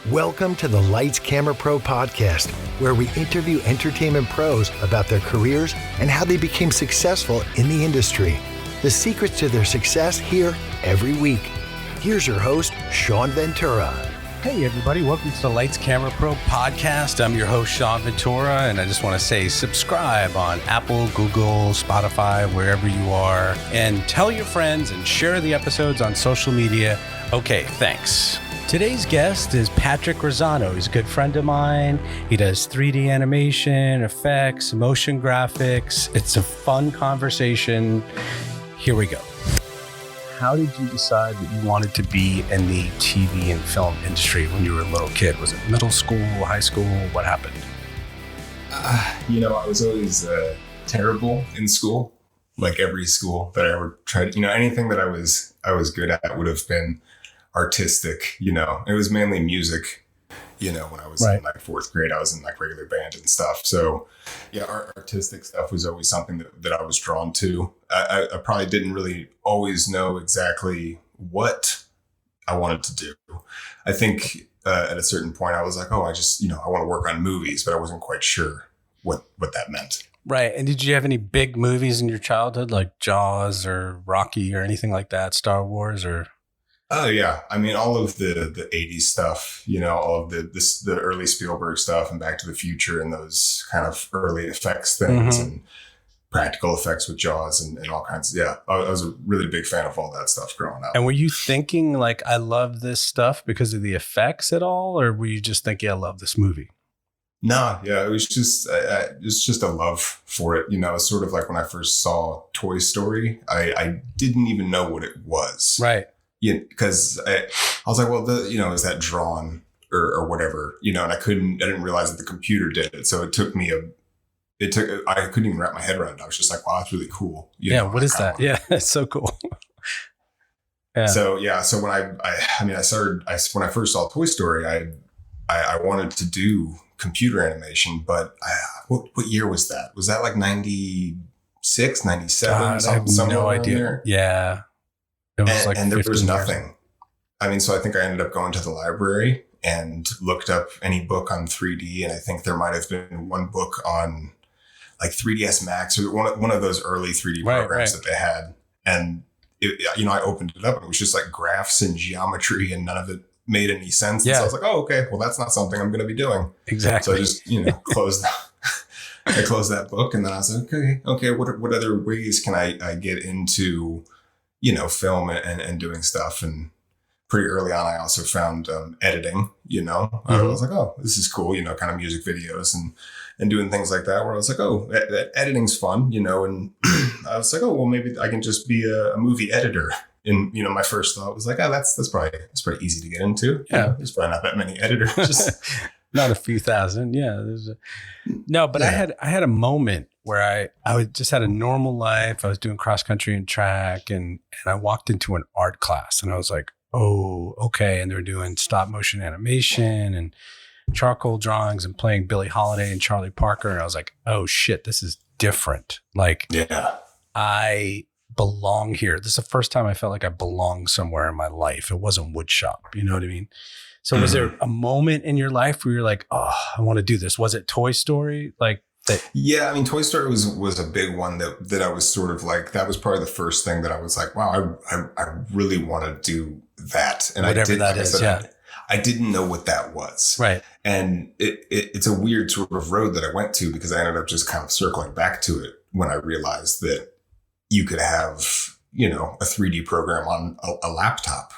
Welcome to the Lights Camera Pro podcast, where we interview entertainment pros about their careers and how they became successful in the industry. The secrets to their success here every week. Here's your host, Sean Ventura. Hey everybody, welcome to the Lights Camera Pro podcast. I'm your host, Sean Ventura, and I just want to say subscribe on Apple, Google, Spotify, wherever you are, and tell your friends and share the episodes on social media. Okay, thanks. Today's guest is Patrick Rossano. He's a good friend of mine. He does 3D animation, effects, motion graphics. It's a fun conversation. Here we go. How did you decide that you wanted to be in the TV and film industry when you were a little kid? Was it middle school, high school? What happened? I was always terrible in school. Like every school that I ever tried, anything that I was good at would have been artistic. It was mainly music. When I was in like fourth grade, I was in like regular band and stuff. So yeah, artistic stuff was always something that I was drawn to. I probably didn't really always know exactly what I wanted to do. I think at a certain point I was like, I just, I want to work on movies, but I wasn't quite sure what that meant. Right. And did you have any big movies in your childhood, like Jaws or Rocky or anything like that, Star Wars or? Oh yeah, I mean all of the 80s stuff, all of the early Spielberg stuff and Back to the Future and those kind of early effects things and practical effects with Jaws and all kinds. Yeah, I was a really big fan of all that stuff growing up. And were you thinking like I love this stuff because of the effects at all, or were you just thinking I love this movie? No, yeah, it was just a love for it. It's sort of like when I first saw Toy Story, I didn't even know what it was. Right. Yeah, because I was like, well, is that drawn or whatever, and I didn't realize that the computer did it. So I couldn't even wrap my head around it. I was just like, wow, that's really cool. What is that? Yeah, it's so cool. Yeah. So when when I first saw Toy Story, I wanted to do computer animation, but what year was that? Was that like 96, 97? God, I have no idea. There? Yeah. And there was nothing. So I think I ended up going to the library and looked up any book on 3D. And I think there might have been one book on like 3ds Max or one of those early 3D programs that they had. And I opened it up and it was just like graphs and geometry and none of it made any sense. Yeah. And so I was like, oh, okay, well, that's not something I'm going to be doing. Exactly. So I just, closed that book. And then I was like, okay, what other ways can I get into film and doing stuff. And pretty early on, I also found editing, I was like, oh, this is cool, kind of music videos and doing things like that, where I was like, oh, editing's fun, and I was like, oh, well, maybe I can just be a movie editor. And, my first thought was like, oh, that's pretty easy to get into. Yeah. There's probably not that many editors. Not a few thousand. Yeah. I had a moment where I just had a normal life. I was doing cross country and track and I walked into an art class and I was like, oh, okay. And they're doing stop motion animation and charcoal drawings and playing Billie Holiday and Charlie Parker. And I was like, oh shit, this is different. Like, yeah, I belong here. This is the first time I felt like I belonged somewhere in my life. It wasn't wood shop. You know what I mean? So was there a moment in your life where you're like, oh, I want to do this? Was it Toy Story? Like that? Yeah. Toy Story was a big one that I was sort of like, that was probably the first thing that I was like, wow, I really want to do that. And whatever that is. Yeah. I didn't know what that was. Right. And it's a weird sort of road that I went to because I ended up just kind of circling back to it when I realized that you could have, a 3D program on a laptop.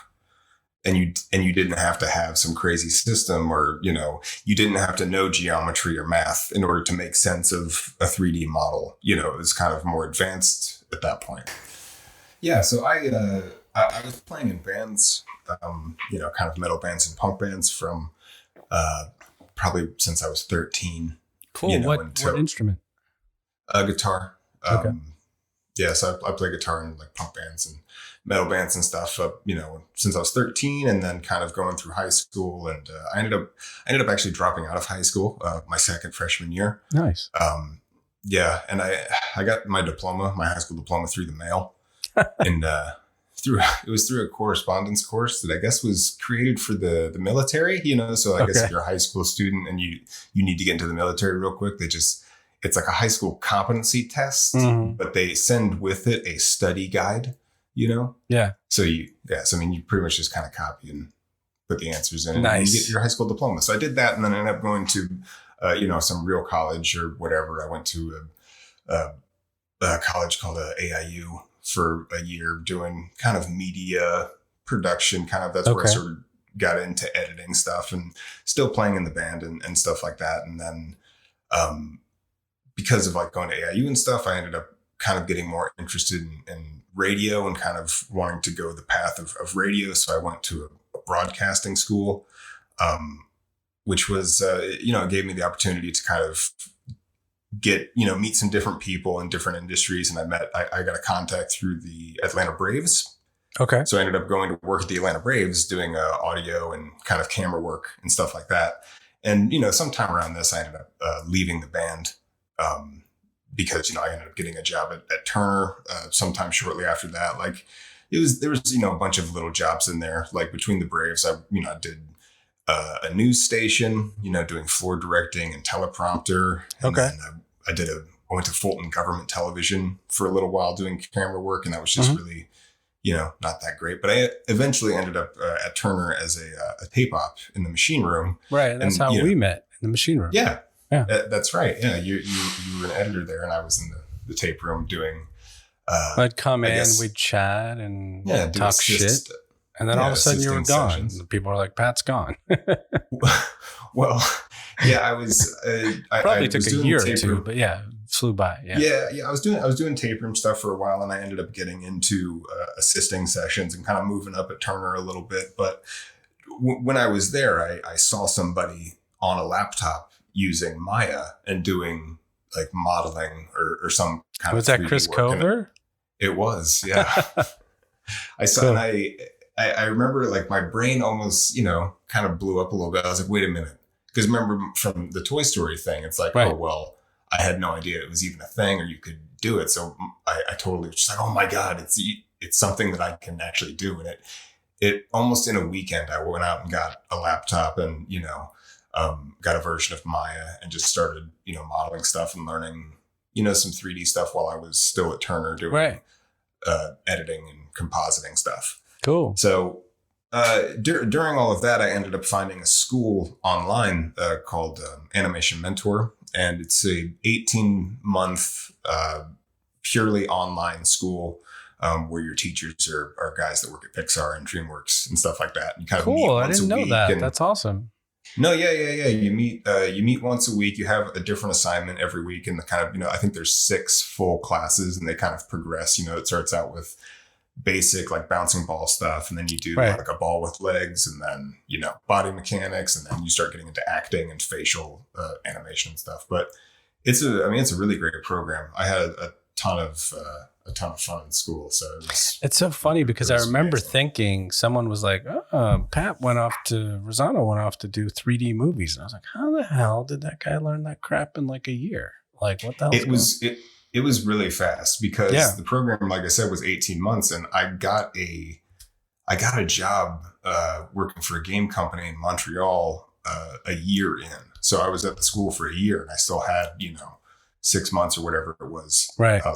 And you didn't have to have some crazy system or, you didn't have to know geometry or math in order to make sense of a 3D model. It was kind of more advanced at that point. Yeah. So I was playing in bands, kind of metal bands and punk bands from probably since I was 13. Cool. What instrument? Guitar. Okay. Yeah. So I play guitar in like punk bands and metal bands and stuff, since I was 13 and then kind of going through high school. And I ended up actually dropping out of high school, my second freshman year. Nice. Yeah. And I got my high school diploma through the mail. And through a correspondence course that I guess was created for the military, so I guess if you're a high school student and you need to get into the military real quick, it's like a high school competency test, but they send with it a study guide, Yeah. So you pretty much just kind of copy and put the answers in and you get your high school diploma. So I did that, and then I ended up going to, some real college or whatever. I went to a college called AIU for a year doing kind of media production, that's where I sort of got into editing stuff and still playing in the band and stuff like that. And then because of like going to AIU and stuff, I ended up kind of getting more interested in radio and kind of wanting to go the path of radio. So I went to a broadcasting school, which was, it gave me the opportunity to kind of get, meet some different people in different industries. And I got a contact through the Atlanta Braves. Okay. So I ended up going to work at the Atlanta Braves doing audio and kind of camera work and stuff like that. And, sometime around this, I ended up leaving the band because, I ended up getting a job at Turner sometime shortly after that. Like there was, a bunch of little jobs in there, like between the Braves, I did a news station, doing floor directing and teleprompter. And then I went to Fulton Government Television for a little while doing camera work. And that was just really, not that great. But I eventually ended up at Turner as a tape op in the machine room. Right. That's how we met, in the machine room. Yeah. That's right. Yeah. You were an editor there, and I was in the tape room doing. I'd come in, we'd chat and talk shit. And then all of a sudden you were gone. Sessions. People are like, Pat's gone. Well, yeah, I was. Probably took a year or two, but flew by. Yeah. I was doing tape room stuff for a while, and I ended up getting into assisting sessions and kind of moving up at Turner a little bit. But when I was there, I saw somebody on a laptop using Maya and doing like modeling or some kind was of. Was that Chris Cover? It was, yeah. I saw, cool. And I remember like my brain almost, kind of blew up a little bit. I was like, wait a minute. Because remember from the Toy Story thing, it's like, oh, well, I had no idea it was even a thing or you could do it. So I totally was just like, oh my God, it's something that I can actually do. And it almost in a weekend, I went out and got a laptop and, got a version of Maya and just started, modeling stuff and learning, some 3D stuff while I was still at Turner doing editing and compositing stuff. Cool. So during all of that, I ended up finding a school online called Animation Mentor, and it's a 18-month purely online school where your teachers are guys that work at Pixar and DreamWorks and stuff like that. And you kind of meet once I didn't know that. That's awesome. No, yeah. You meet once a week. You have a different assignment every week, and the kind of I think there's 6 full classes, and they kind of progress. It starts out with basic like bouncing ball stuff, and then you do like a ball with legs, and then body mechanics, and then you start getting into acting and facial animation and stuff. But it's a really great program. I had a ton of fun in school. So it's so funny because I remember thinking someone was like, Rossano went off to do 3D movies. And I was like, how the hell did that guy learn that crap in like a year? Like what the hell? It was really fast because the program, like I said, was 18 months, and I got a job working for a game company in Montreal a year in. So I was at the school for a year, and I still had 6 months or whatever it was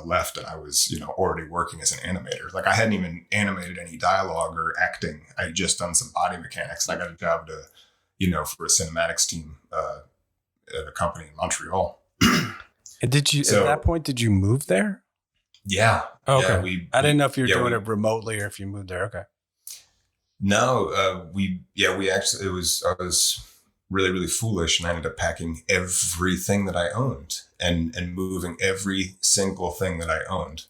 left, and I was already working as an animator. Like I hadn't even animated any dialogue or acting. I had just done some body mechanics, and I got a job to for a cinematics team at a company in Montreal. And at that point, did you move there? Yeah. Oh, okay. Yeah, I didn't know if you were doing it remotely or if you moved there. Okay. No, we actually, I was really, really foolish, and I ended up packing everything that I owned and moving every single thing that I owned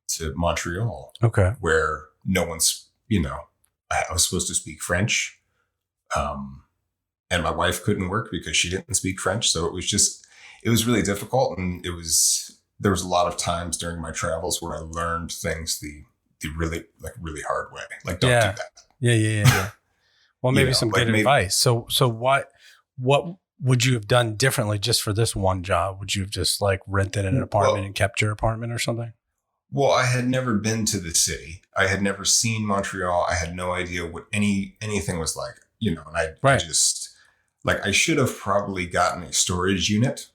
to Montreal. Okay. Where no one's, I was supposed to speak French. And my wife couldn't work because she didn't speak French. So it was really difficult. And there was a lot of times during my travels where I learned things the really hard way. Like, don't do that. Yeah. Well, maybe some good advice. So what would you have done differently just for this one job? Would you have just like rented an apartment and kept your apartment or something? Well, I had never been to the city. I had never seen Montreal. I had no idea what anything was like, and I just like, I should have probably gotten a storage unit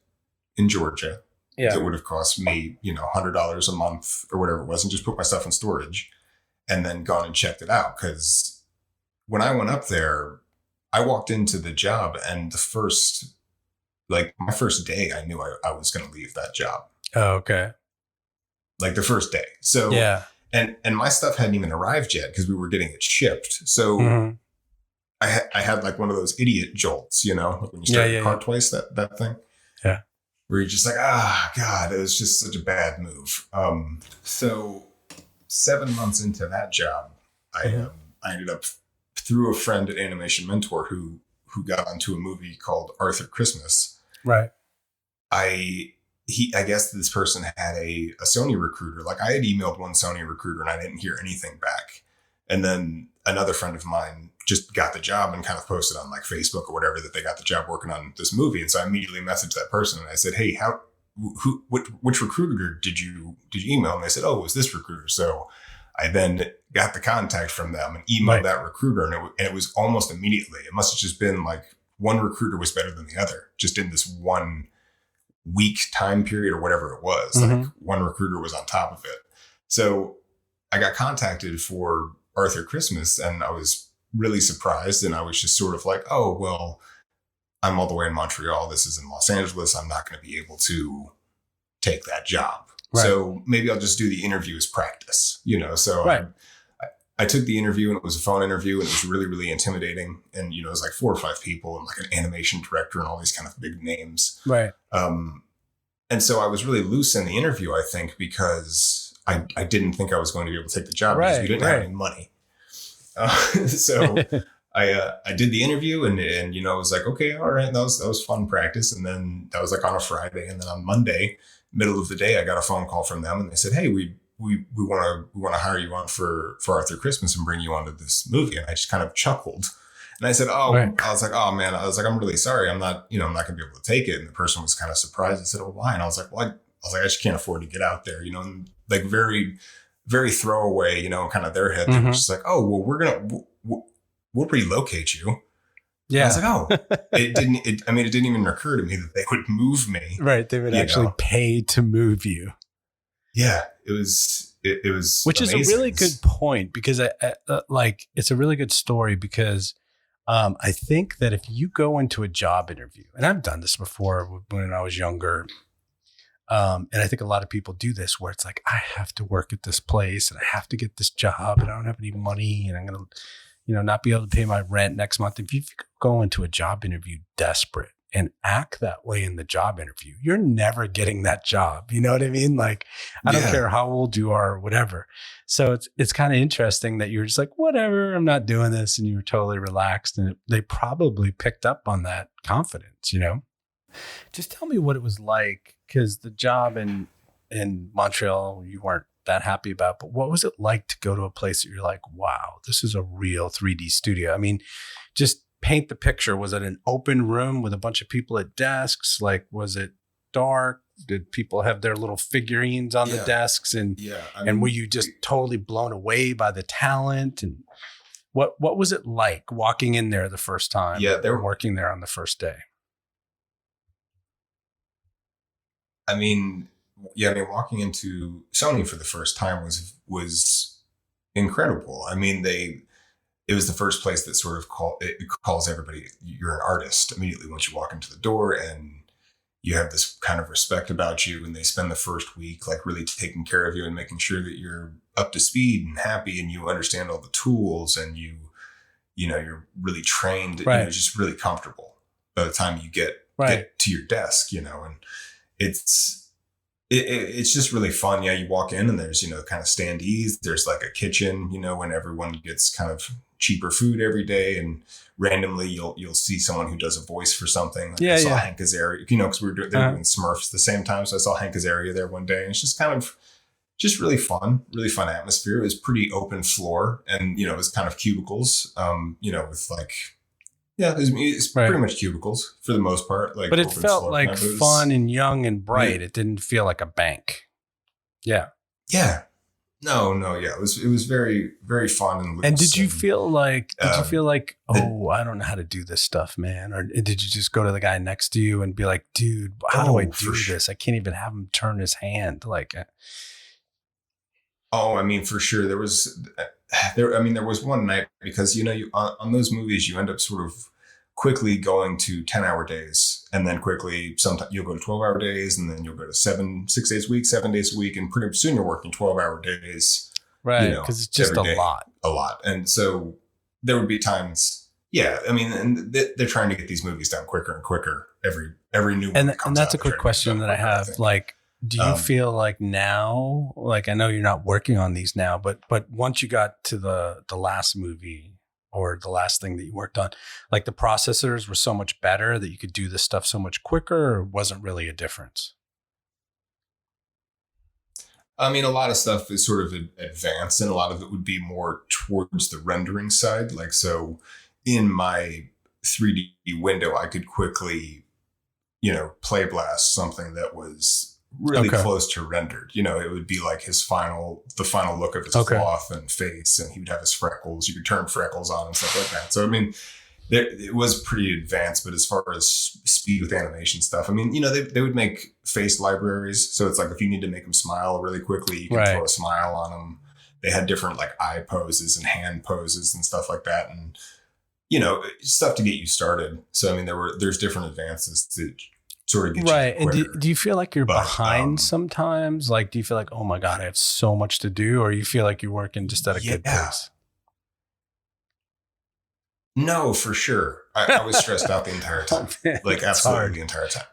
in Georgia. Yeah. That would have cost me, $100 a month or whatever it was, and just put my stuff in storage and then gone and checked it out. Because when I went up there, I walked into the job, and my first day, I knew I was going to leave that job. Oh, okay. Like the first day. So, yeah. And my stuff hadn't even arrived yet because we were getting it shipped. So I had like one of those idiot jolts, like when you start your car twice, that thing. Yeah. Where you're just like, God, it was just such a bad move. So 7 months into that job, I ended up through a friend at Animation Mentor who got onto a movie called Arthur Christmas. Right. I guess this person had a Sony recruiter. Like, I had emailed one Sony recruiter and I didn't hear anything back. And then another friend of mine just got the job and kind of posted on like Facebook or whatever that they got the job working on this movie. And so I immediately messaged that person and I said, hey, which recruiter did you email? And they said, oh, it was this recruiter. So I then got the contact from them and emailed that recruiter. And it was almost immediately. It must have just been like one recruiter was better than the other, just in this 1 week time period or whatever it was. Like, one recruiter was on top of it. So I got contacted for Arthur Christmas, and I was really surprised. And I was just sort of like, oh, well, I'm all the way in Montreal. This is in Los Angeles. I'm not going to be able to take that job. Right. So maybe I'll just do the interview as practice, So right. I took the interview, and it was a phone interview, and it was really, really intimidating. And, it was like 4 or 5 people and like an animation director and all these kind of big names. Right. And so I was really loose in the interview, I think, because I didn't think I was going to be able to take the job because we didn't have any money. So I did the interview and I was like, okay, all right. That was fun practice. And then that was like on a Friday. And then on Monday, middle of the day, I got a phone call from them and they said, hey, we want to hire you on for Arthur Christmas and bring you onto this movie. And I just kind of chuckled. And I said, I was like, oh man, I'm really sorry. I'm not going to be able to take it. And the person was kind of surprised. I said, oh, why? And I was like, I just can't afford to get out there, and like very, very throwaway, kind of their head. They were just like, oh, well, we'll relocate you. Yeah. And I was like, oh, it didn't even occur to me that they would move me. Right. They would actually pay to move you. Yeah. It was which amazing. Is a really good point because it's a really good story because I think that if you go into a job interview, and I've done this before when I was younger, and I think a lot of people do this where it's like, I have to work at this place and I have to get this job and I don't have any money and I'm going to, not be able to pay my rent next month. If you go into a job interview desperate and act that way in the job interview, you're never getting that job. You know what I mean? Like, I don't care how old you are or whatever. So it's kind of interesting that you're just like, whatever, I'm not doing this. And you were totally relaxed. And they probably picked up on that confidence, Just tell me what it was like, because the job in Montreal, you weren't that happy about, but what was it like to go to a place that you're like, wow, this is a real 3D studio? I mean, just paint the picture. Was it an open room with a bunch of people at desks? Like, was it dark? Did people have their little figurines on the desks? And and were you just totally blown away by the talent? And what was it like walking in there the first time? Yeah, they were working there on the first day. Walking into Sony for the first time was incredible. It was the first place that sort of calls everybody, you're an artist immediately once you walk into the door, and you have this kind of respect about you. And they spend the first week like really taking care of you and making sure that you're up to speed and happy and you understand all the tools and you're really trained, just really comfortable by the time you get to your desk, and it's just really fun. Yeah. You walk in and there's, kind of standees. There's like a kitchen, when everyone gets kind of cheaper food every day, and randomly you'll see someone who does a voice for something. Like I saw Hank Azaria, because they were doing Smurfs at the same time. So I saw Hank Azaria there one day, and it's just kind of just really fun atmosphere. It was pretty open floor, and, it was kind of cubicles, with like, it's pretty much cubicles for the most part. Like, but it felt like fun and young and bright. It didn't feel like a bank. Yeah. Yeah. No. Yeah. It was very, very fun and loose. And did you feel like, oh, I don't know how to do this stuff, man? Or did you just go to the guy next to you and be like, dude, how do I do this? I can't even have him turn his hand. Like, oh, I mean, for sure. There was one night because, you on those movies, you end up sort of quickly going to 10-hour days, and then quickly sometimes you'll go to 12-hour days, and then you'll go to 6 days a week, 7 days a week, and pretty soon you're working 12-hour days. Right, because it's just a lot. And so there would be times, yeah. I mean, and they're trying to get these movies done quicker and quicker every new one. And that's a quick question that I have. Like, do you feel like now, like I know you're not working on these now, but once you got to the last movie or the last thing that you worked on, like the processors were so much better that you could do this stuff so much quicker, or wasn't really a difference? I mean, a lot of stuff is sort of advanced, and a lot of it would be more towards the rendering side. Like, so in my 3D window, I could quickly, play blast something that was really close to rendered. It would be like the final look of his cloth and face, and he would have his freckles. You could turn freckles on and stuff like that. So, I mean, it was pretty advanced, but as far as speed with animation stuff, I mean, they would make face libraries. So it's like, if you need to make them smile really quickly, you can throw a smile on them. They had different like eye poses and hand poses and stuff like that. And, stuff to get you started. So, I mean, there's different advances to sort of get right. you And do you feel like you're behind sometimes? Like, do you feel like, oh my God, I have so much to do? Or you feel like you're working just at a good pace? No, for sure. I was stressed out the entire time, like absolutely the entire time.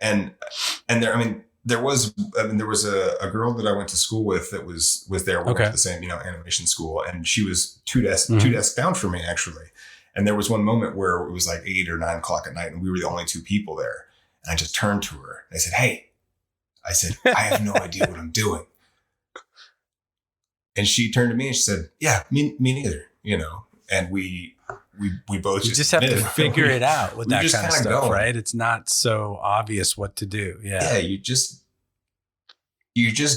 And there was a girl that I went to school with that was there. We went to the same, animation school, and she was two desks down from me actually. And there was one moment where it was like 8 or 9 o'clock at night, and we were the only 2 people there. And I just turned to her and I said, "Hey," I said, "I have no idea what I'm doing." And she turned to me and she said, "Yeah, me neither." And we both just have to figure it out with that kind of stuff, right? It's not so obvious what to do. Yeah, you're just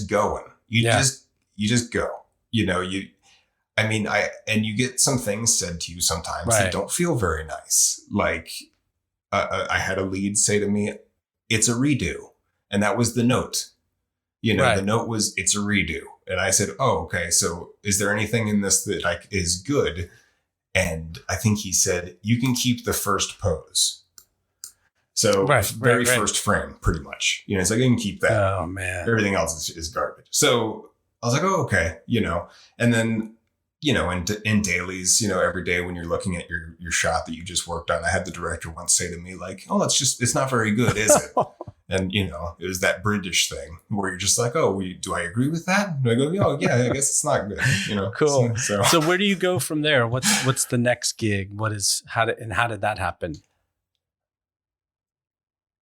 going. You just go. And you get some things said to you sometimes that don't feel very nice. Like I had a lead say to me, "It's a redo," and that was the note. The note was, "It's a redo," and I said, "Oh, okay. So is there anything in this that is good?" And I think he said, "You can keep the first pose." So very first frame, pretty much. It's like, you can keep that. Oh man, everything else is garbage. So I was like, "Oh, okay," And then in dailies, every day when you're looking at your shot that you just worked on, I had the director once say to me like, "Oh, it's not very good, is it?" And, it was that British thing where you're just like, "Oh, do I agree with that?" And I go, "Oh, yeah, I guess it's not good." Cool. So where do you go from there? What's the next gig? How did that happen?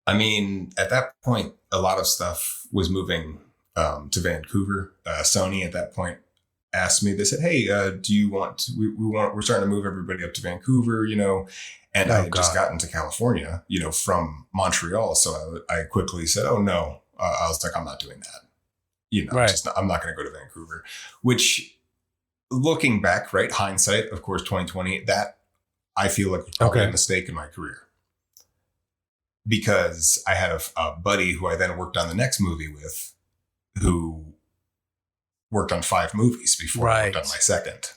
I mewant at that point, a lot of stuff was moving to Vancouver. Sony at that point asked me, they said, "Hey, do you want we're starting to move everybody up to Vancouver, and I had just gotten to California, from Montreal. So I quickly said, "Oh no." I was like, "I'm not doing that." I'm not going to go to Vancouver, which looking back, right. Hindsight, of course, 2020, that I feel like was probably a mistake in my career, because I had a buddy who I then worked on the next movie with, who worked on 5 movies before I worked on my second.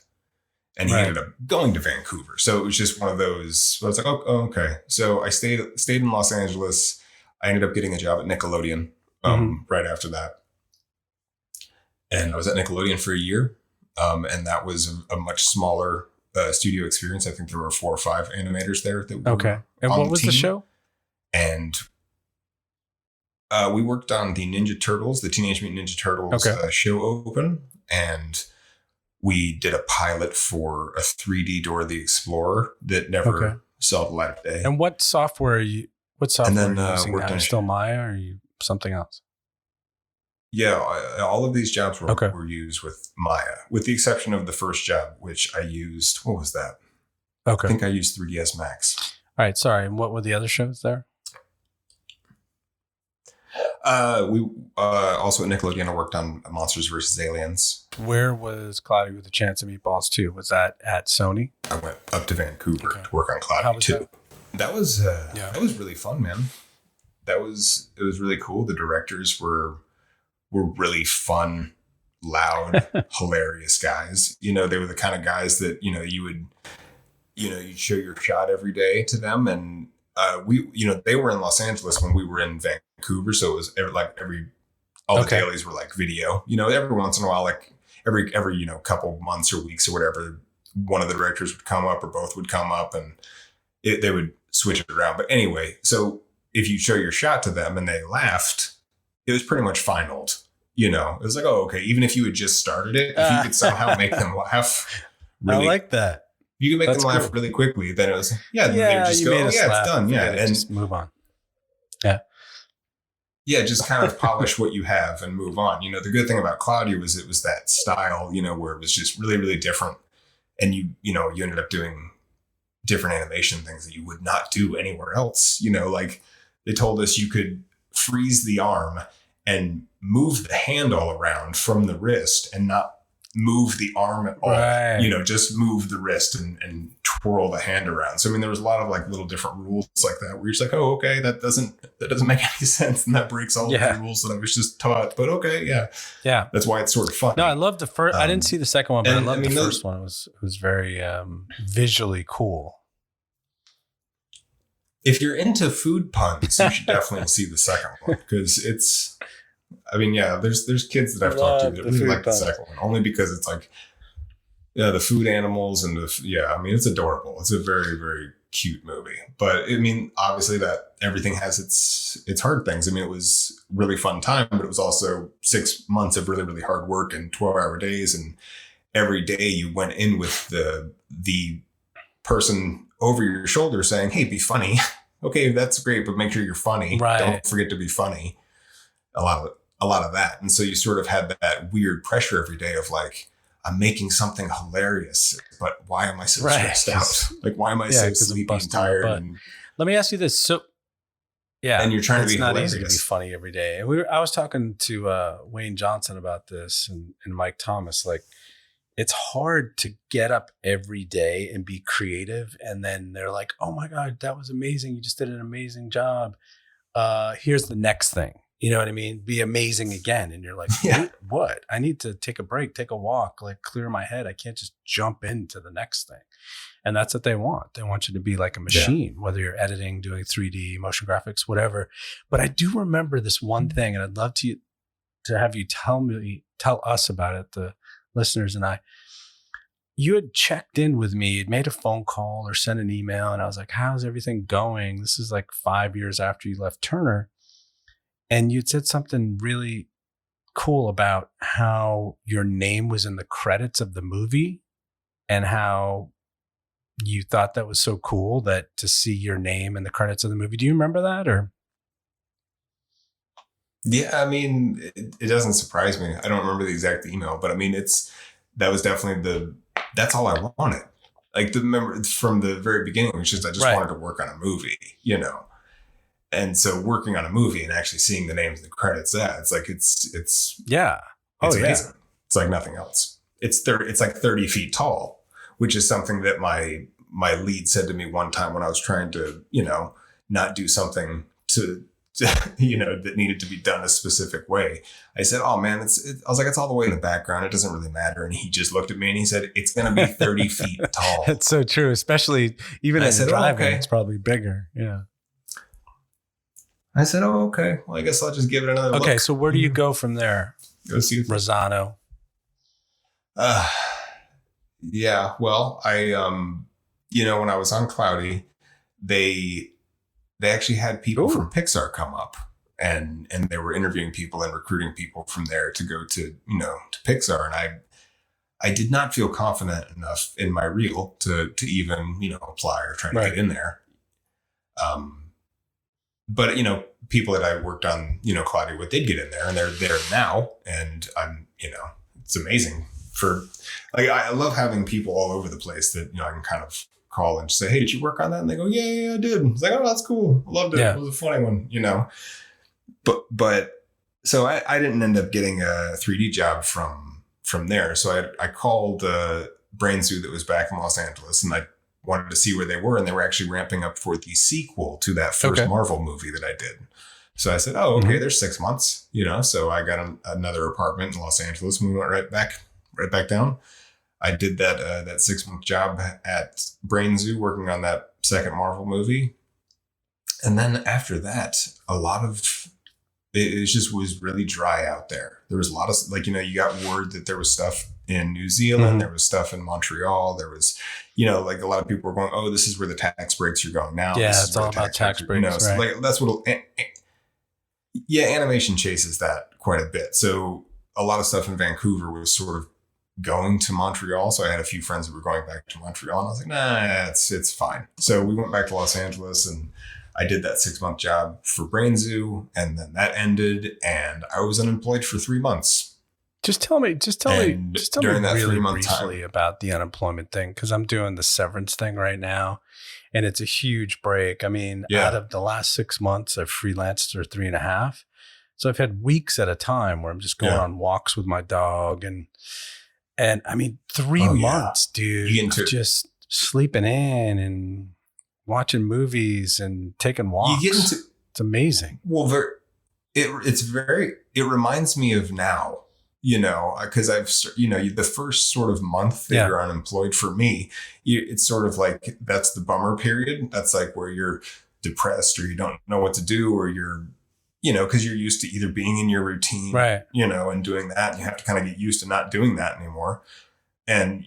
And he ended up going to Vancouver. So it was just one of those, I was like, "Oh, okay." So I stayed in Los Angeles. I ended up getting a job at Nickelodeon right after that. And I was at Nickelodeon for a year. And that was a much smaller studio experience. I think there were 4 or 5 animators there. And what was the show? And we worked on the Ninja Turtles, the Teenage Mutant Ninja Turtles show open, and we did a pilot for a 3D Dora the Explorer that never saw the light of day. And what software are you using now? Are you still Maya, or are you something else? Yeah, all of these jobs were used with Maya, with the exception of the first job, which I used. What was that? I think I used 3ds Max. All right, sorry. And what were the other shows there? We also at Nickelodeon, I worked on Monsters vs. Aliens. Where was Cloudy with a Chance of Meatballs 2? Was that at Sony? I went up to Vancouver to work on How Cloudy was 2. That was really fun, man. It was really cool. The directors were really fun, loud, hilarious guys. You know, they were the kind of guys that, you know, you'd show your shot every day to them. And they were in Los Angeles when we were in Vancouver. So it was all the dailies were like video, you know, every once in a while, like every, couple months or weeks or whatever, one of the directors would come up or both would come up and they would switch it around. But anyway, so if you show your shot to them and they laughed, it was pretty much finaled. You know, it was like, oh, okay. Even if you had just started it, if you could somehow make them laugh, really, I like that. You can make them laugh really quickly. Then it was, they would just go, it's done. Yeah, and just move on. Yeah, just kind of polish what you have and move on. You know, the good thing about Cloudy was it was that style, you know, where it was just really, really different, and you ended up doing different animation things that you would not do anywhere else. You know, like they told us you could freeze the arm and move the hand all around from the wrist and not move the arm at all. Right. You know, just move the wrist and twirl the hand around. So I mean, there was a lot of like little different rules like that where you're just like, oh, okay, that doesn't make any sense, and that breaks all of the rules that I was just taught. But okay, yeah, that's why it's sort of fun. No, I love the first. I didn't see the second one, but I love the first one. It was very visually cool. If you're into food puns, you should definitely see the second one, because it's. I mean, there's kids that I've talked to that really like the second one, only because it's like, the food animals and I mean, it's adorable. It's a very, very cute movie. But I mean, obviously that everything has its hard things. I mean, it was really fun time, but it was also 6 months of really, really hard work and 12-hour days. And every day you went in with the person over your shoulder saying, hey, be funny. Okay, that's great, but make sure you're funny. Right. Don't forget to be funny. A lot of that. And so you sort of had that weird pressure every day of like, I'm making something hilarious, but why am I so stressed out? Like, why am I so sleepy and tired? And, let me ask you this. So, and you're trying to be hilarious. Easy to be funny every day. And I was talking to Wayne Johnson about this and Mike Thomas. Like, it's hard to get up every day and be creative. And then they're like, oh my God, that was amazing. You just did an amazing job. Here's the next thing. You know what I mean? Be amazing again. And you're like, what? I need to take a break, take a walk, like clear my head. I can't just jump into the next thing. And that's what they want. They want you to be like a machine, whether you're editing, doing 3D, motion graphics, whatever. But I do remember this one thing, and I'd love to have you tell us about it, the listeners and I. You had checked in with me, you'd made a phone call or sent an email, and I was like, how's everything going? This is like 5 years after you left Turner. And you'd said something really cool about how your name was in the credits of the movie and how you thought that was so cool that to see your name in the credits of the movie. Do you remember that? Or? Yeah, I mean, it doesn't surprise me. I don't remember the exact email, but I mean, that was definitely that's all I wanted. Like remember from the very beginning, which is I just wanted to work on a movie, you know? And so working on a movie and actually seeing the names in the credits, it's like, it's amazing. It's like nothing else. It's like 30 feet tall, which is something that my lead said to me one time when I was trying to, not do something to that needed to be done a specific way. I said, oh man, I was like, it's all the way in the background. It doesn't really matter. And he just looked at me and he said, it's going to be 30 feet tall. That's so true. Especially even as a driver, it's probably bigger. Yeah. I said, oh, okay. Well, I guess I'll just give it another look. Okay, so where do you go from there? Go see Rossano. Yeah, well, I, when I was on Cloudy, they actually had people from Pixar come up and they were interviewing people and recruiting people from there to go to Pixar. And I did not feel confident enough in my reel to even, apply or try to get in there. But, people that I worked on, Cloudy with did get in there and they're there now. And I'm, it's amazing I love having people all over the place that, I can kind of call and say, hey, did you work on that? And they go, yeah, I did. It's like, oh, that's cool. I loved it. Yeah. It was a funny one, But so I didn't end up getting a 3D job from there. So I called Brain Zoo that was back in Los Angeles, and I wanted to see where they were, and they were actually ramping up for the sequel to that first Marvel movie that I did. So I said, oh, okay, there's 6 months, so I got another apartment in Los Angeles, and we went right back down. I did that 6 month job at Brain Zoo working on that second Marvel movie. And then after that, a lot of it just was really dry out there. There was a lot of you got word that there was stuff in New Zealand. There was stuff in Montreal. There was, a lot of people were going, oh, this is where the tax breaks are going now. Yeah, it's all about tax breaks. Right. That's what, animation chases that quite a bit. So a lot of stuff in Vancouver was sort of going to Montreal. So I had a few friends that were going back to Montreal, and I was like, nah, it's fine. So we went back to Los Angeles, and I did that 6 month job for Brain Zoo, and then that ended, and I was unemployed for 3 months. Just tell me during that really 3 month briefly time about the unemployment thing, because I'm doing the severance thing right now, and it's a huge break. I mean, out of the last 6 months, I've freelanced for 3.5. So I've had weeks at a time where I'm just going on walks with my dog, and I mean, 3 months, dude, just sleeping in and watching movies and taking walks. It's amazing. Well, it reminds me of now, because I've, the first sort of month that you're unemployed for me, it's sort of like, that's the bummer period. That's like where you're depressed, or you don't know what to do, or you're, because you're used to either being in your routine, right, and doing that. And you have to kind of get used to not doing that anymore. And,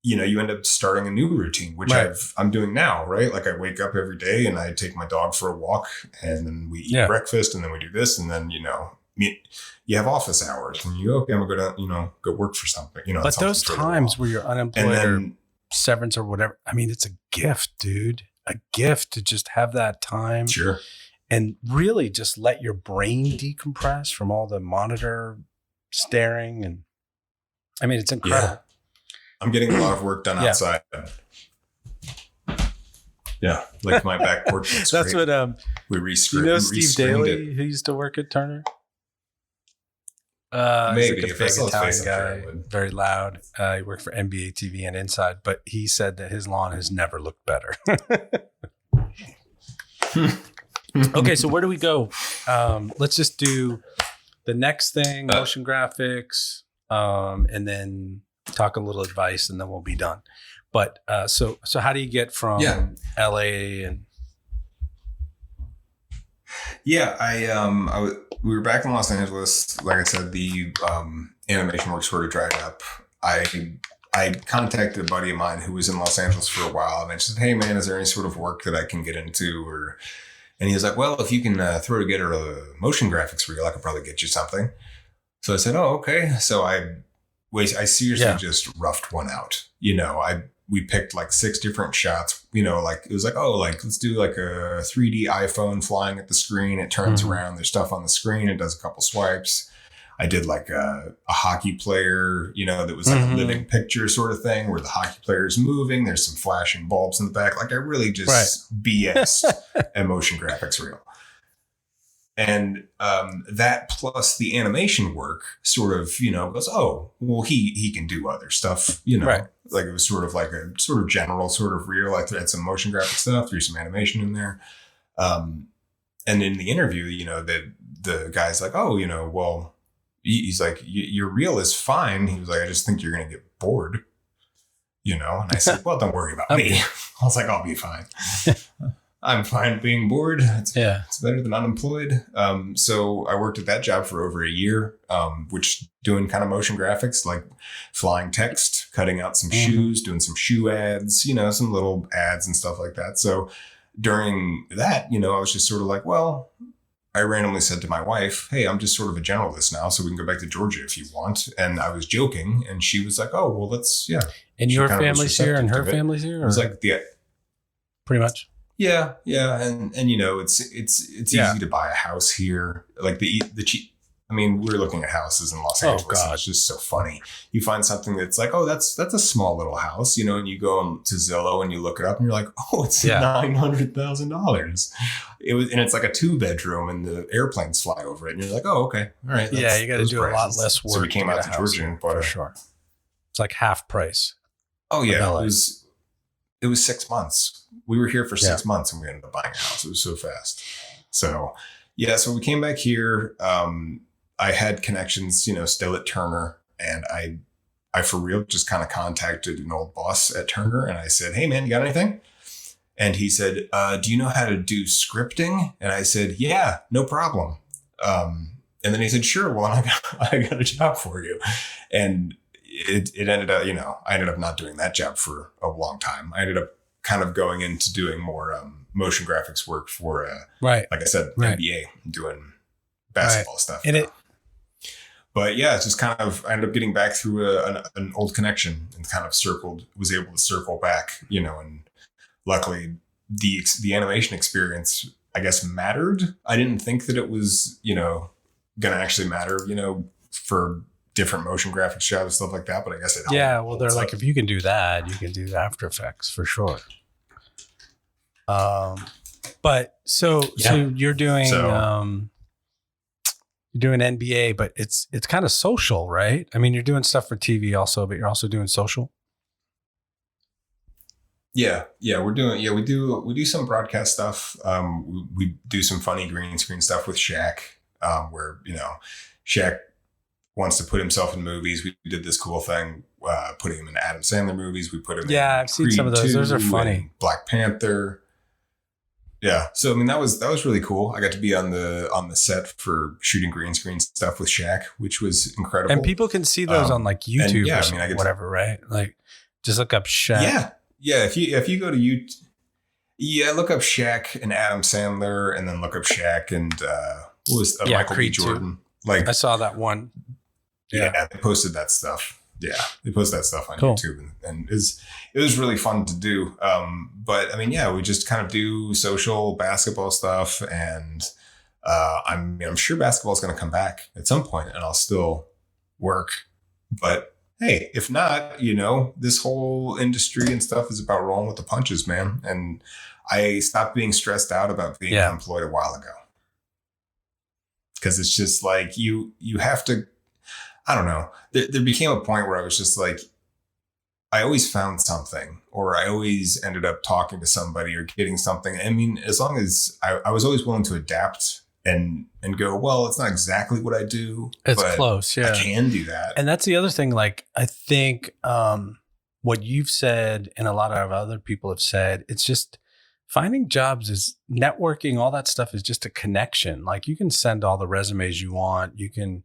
you end up starting a new routine, which I'm doing now, right? Like I wake up every day and I take my dog for a walk, and then we eat breakfast, and then we do this. And then, you have office hours, and you, okay, I'm going to go, go work for something, But those times where you're unemployed or severance or whatever, I mean, it's a gift, dude, a gift to just have that time. Sure. And really just let your brain decompress from all the monitor staring. And I mean, it's incredible. Yeah. I'm getting a lot of work done outside. Yeah. Like my back porch. That's great. What, we Steve Daly, who used to work at Turner? Maybe. He's like a big Italian guy, very loud. He worked for NBA TV and Inside, but he said that his lawn has never looked better. Okay, so where do we go? Let's just do the next thing, motion graphics, and then talk a little advice, and then we'll be done. But so how do you get from LA and? Yeah, we were back in Los Angeles. Like I said, the animation work sort of dried up. I contacted a buddy of mine who was in Los Angeles for a while, and I said, hey man, is there any sort of work that I can get into? And he was like, well, if you can throw together a motion graphics reel, I could probably get you something. So I said, oh, okay. So I seriously just roughed one out. We picked like 6 different shots, like it was like, oh, like let's do like a 3D iPhone flying at the screen. It turns around, there's stuff on the screen. It does a couple swipes. I did like a hockey player, that was like a living picture sort of thing where the hockey player is moving. There's some flashing bulbs in the back. Like I really just BS a motion graphics reel. And that plus the animation work sort of, goes, oh, well, he can do other stuff, Like it was sort of like a sort of general sort of reel. I had some motion graphic stuff, threw some animation in there. And in the interview, the guy's like, oh, well, he's like, your reel is fine. He was like, I just think you're going to get bored, And I said, well, don't worry about me. I was like, I'll be fine. I'm fine being bored. It's better than unemployed. So I worked at that job for over a year, which doing kind of motion graphics, like flying text, cutting out some shoes, doing some shoe ads, some little ads and stuff like that. So during that, I was just sort of like, well, I randomly said to my wife, hey, I'm just sort of a generalist now, so we can go back to Georgia if you want. And I was joking, and she was like, oh, well, let's, And your family's here and her family's here? Or? It was like, pretty much. Yeah. And it's easy to buy a house here. Like the I mean, we're looking at houses in Los Angeles. And it's just so funny. You find something that's like, oh, that's a small little house, and you go to Zillow and you look it up and you're like, oh, it's $900,000. And it's like a 2-bedroom and the airplanes fly over it. And you're like, oh, okay. All right. Yeah. You got to do a lot less work. So we came out to Georgia and bought for sure. It's like half price. Oh yeah. It was 6 months. We were here for 6 months and we ended up buying a house. It was so fast. So yeah. So we came back here. I had connections, still at Turner, and I for real just kind of contacted an old boss at Turner and I said, hey man, you got anything? And he said, do you know how to do scripting? And I said, yeah, no problem. And then he said, sure. Well, I got a job for you. And it ended up, I ended up not doing that job for a long time. I ended up kind of going into doing more motion graphics work for, like I said, NBA, doing basketball stuff. But yeah, it's just kind of, I ended up getting back through an old connection and kind of was able to circle back, and luckily the animation experience, I guess, mattered. I didn't think that it was, going to actually matter, for different motion graphics jobs and stuff like that. But I guess it helped. Yeah. Well, they're like, if you can do that, you can do After Effects for sure. But so you're doing, you're doing NBA, but it's kind of social, right? I mean, you're doing stuff for TV also, but you're also doing social. Yeah, we do some broadcast stuff. We do some funny green screen stuff with Shaq, where Shaq wants to put himself in movies. We did this cool thing, putting him in Adam Sandler movies. We put him. Yeah, I've seen some of those. Those are funny. Black Panther. Yeah. So, I mean, that was really cool. I got to be on the set for shooting green screen stuff with Shaq, which was incredible. And people can see those on like YouTube or whatever, right? Like just look up Shaq. Yeah. Yeah. If you go to YouTube, look up Shaq and Adam Sandler and then look up Shaq and, what was Michael B. Jordan. Too. Like I saw that one. Yeah. They posted that stuff. Yeah, they post that stuff on YouTube, and it was really fun to do. But I mean, we just kind of do social basketball stuff, and I'm sure basketball is going to come back at some point, and I'll still work. But hey, if not, this whole industry and stuff is about rolling with the punches, man. And I stopped being stressed out about being unemployed a while ago, because it's just like you have to. I don't know. There became a point where I was just like, I always found something, or I always ended up talking to somebody or getting something. I mean, as long as I was always willing to adapt and go, well, it's not exactly what I do. It's close. Yeah. I can do that. And that's the other thing. Like, I think what you've said and a lot of other people have said, it's just finding jobs is networking. All that stuff is just a connection. Like you can send all the resumes you want. You can,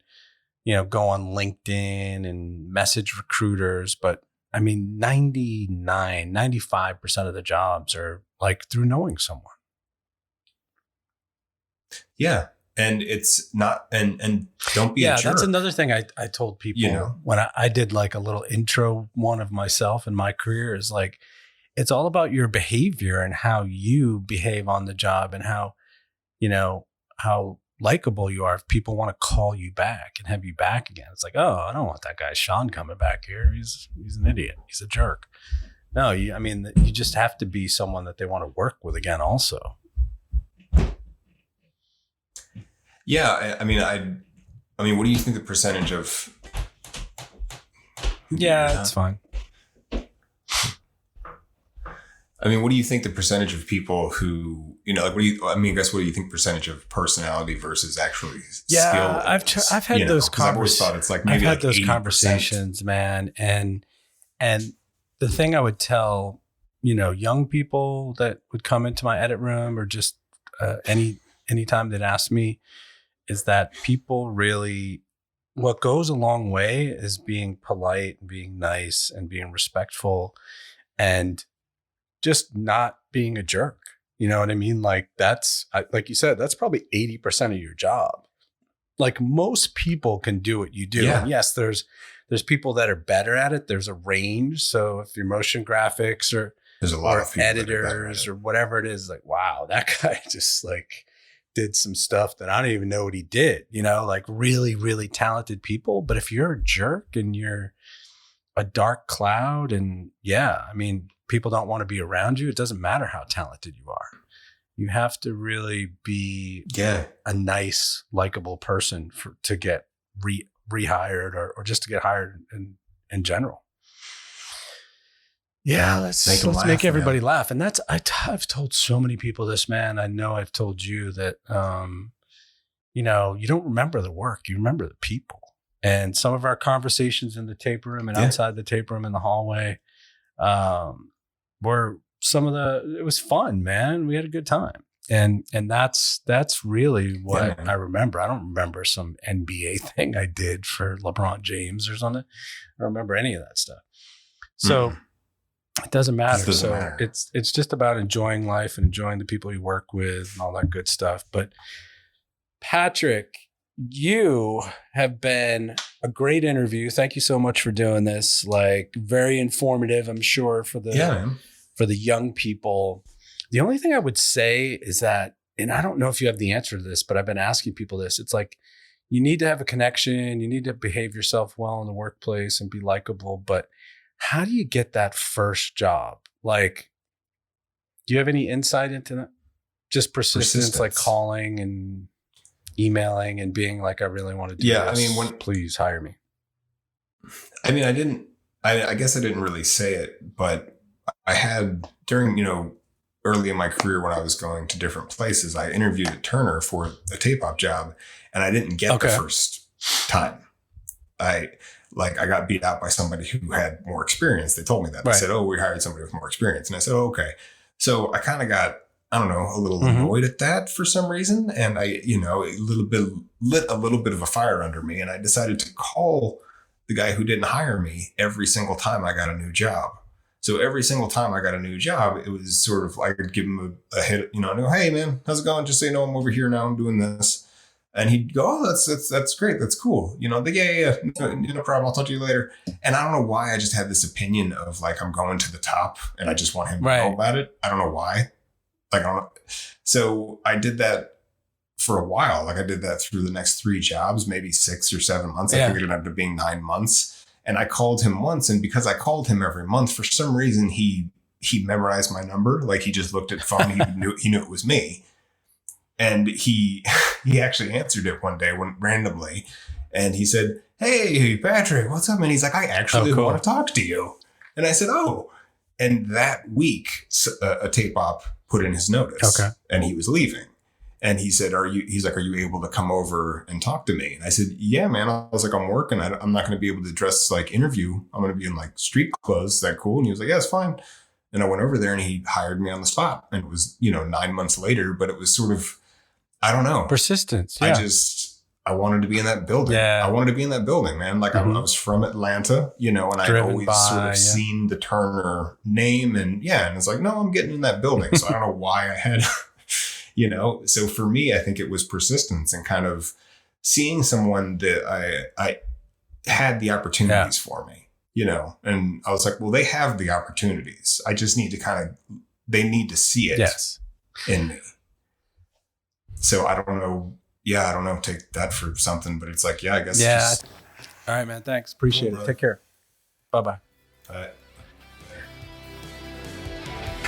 go on LinkedIn and message recruiters. But I mean, 95% of the jobs are like through knowing someone. Yeah. And it's not, and don't be a jerk. That's another thing I told people when I did like a little intro one of myself in my career is like, it's all about your behavior and how you behave on the job and how likable you are. If people want to call you back and have you back again, it's like, oh, I don't want that guy Sean coming back here. He's an idiot. He's a jerk. No, you just have to be someone that they want to work with again also. Yeah. I mean, what do you think the percentage of? Yeah, that's fine. I mean, what do you think the percentage of people who, what do you think percentage of personality versus actually skill? I've had those conversations. I've always thought it's like maybe I've had those 80%. Conversations, man. And the thing I would tell, young people that would come into my edit room or just anytime they'd ask me is that people really, what goes a long way is being polite and being nice and being respectful and just not being a jerk. You know what I mean? Like that's, like you said, that's probably 80% of your job. Like most people can do what you do. Yeah. And yes, there's people that are better at it. There's a range. So if you're motion graphics or there's a lot of editors or whatever it is, like, wow, that guy just like did some stuff that I don't even know what he did, like really, really talented people. But if you're a jerk and you're a dark cloud and people don't want to be around you, it doesn't matter how talented you are. You have to really be a nice, likable person to get rehired or just to get hired in general. Yeah, let's make everybody laugh. And that's, I've told so many people this, man. I know I've told you that, you don't remember the work, you remember the people. And some of our conversations in the tape room and outside the tape room in the hallway, it was fun, man. We had a good time. And that's really what I remember. I don't remember some NBA thing I did for LeBron James or something. I don't remember any of that stuff. So it doesn't matter. It's just about enjoying life and enjoying the people you work with and all that good stuff. But Patrick, you have been a great interview. Thank you so much for doing this. Like, very informative, I'm sure, for the young people. The only thing I would say is that, and I don't know if you have the answer to this, but I've been asking people this. It's like, you need to have a connection. You need to behave yourself well in the workplace and be likable. But how do you get that first job? Like, do you have any insight into that? Just persistence. Like calling and emailing and being like, I really want to do this. Please hire me. I guess I didn't really say it, but I had during, early in my career when I was going to different places, I interviewed at Turner for a tape op job and I didn't get the first time. I got beat out by somebody who had more experience. They told me that. They said, we hired somebody with more experience. And I said, okay. So I kind of got, I don't know, a little annoyed at that for some reason. And I, lit a little bit of a fire under me. And I decided to call the guy who didn't hire me every single time I got a new job. So every single time I got a new job, it was sort of like I'd give him a hit, I go, hey man, how's it going? Just so you know, I'm over here now, I'm doing this. And he'd go, oh, that's great. That's cool. No problem. I'll talk to you later. And I don't know why I just had this opinion of like, I'm going to the top and I just want him to know about it. I don't know why. So I did that for a while. Like I did that through the next 3 jobs, maybe 6 or 7 months. I figured it ended up being 9 months. And I called him once. And because I called him every month, for some reason, he memorized my number. Like he just looked at the phone. He knew it was me. And he actually answered it one day randomly. And he said, hey, Patrick, what's up? And he's like, I actually want to talk to you. And I said, oh. And that week, a tape op put in his notice. Okay. And he was leaving. And he said, are you able to come over and talk to me? And I said, yeah, man. I was like, I'm working. I'm not going to be able to dress like interview. I'm going to be in like street clothes. Is that cool? And he was like, yeah, it's fine. And I went over there and he hired me on the spot. And it was, 9 months later, but it was sort of, I don't know. Persistence. Yeah. I wanted to be in that building. Yeah. I wanted to be in that building, man. Like I was from Atlanta, and I'd always sort of seen the Turner name and it's like, no, I'm getting in that building. So I don't know why I had, so for me, I think it was persistence and kind of seeing someone that I had the opportunities for me, and I was like, well, they have the opportunities. I just need to they need to see it in me. So I don't know. Yeah, I don't know. Take that for something, but it's like, I guess. Yeah. All right, man. Thanks. Appreciate it. Take care. Bye-bye. All right.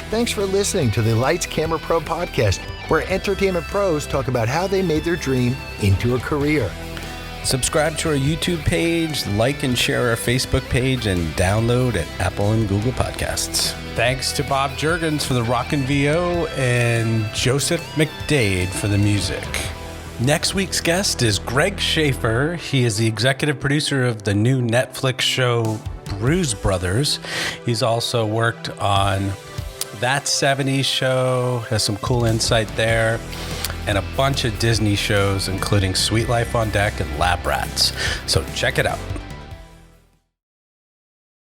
Thanks for listening to the Lights Camera Pro podcast, where entertainment pros talk about how they made their dream into a career. Subscribe to our YouTube page, like and share our Facebook page, and download at Apple and Google Podcasts. Thanks to Bob Juergens for the Rockin' VO and Joseph McDade for the music. Next week's guest is Greg Schaefer. He is the executive producer of the new Netflix show Bruise Brothers. He's also worked on That 70s Show, has some cool insight there, and a bunch of Disney shows, including Sweet Life on Deck and Lab Rats. So check it out.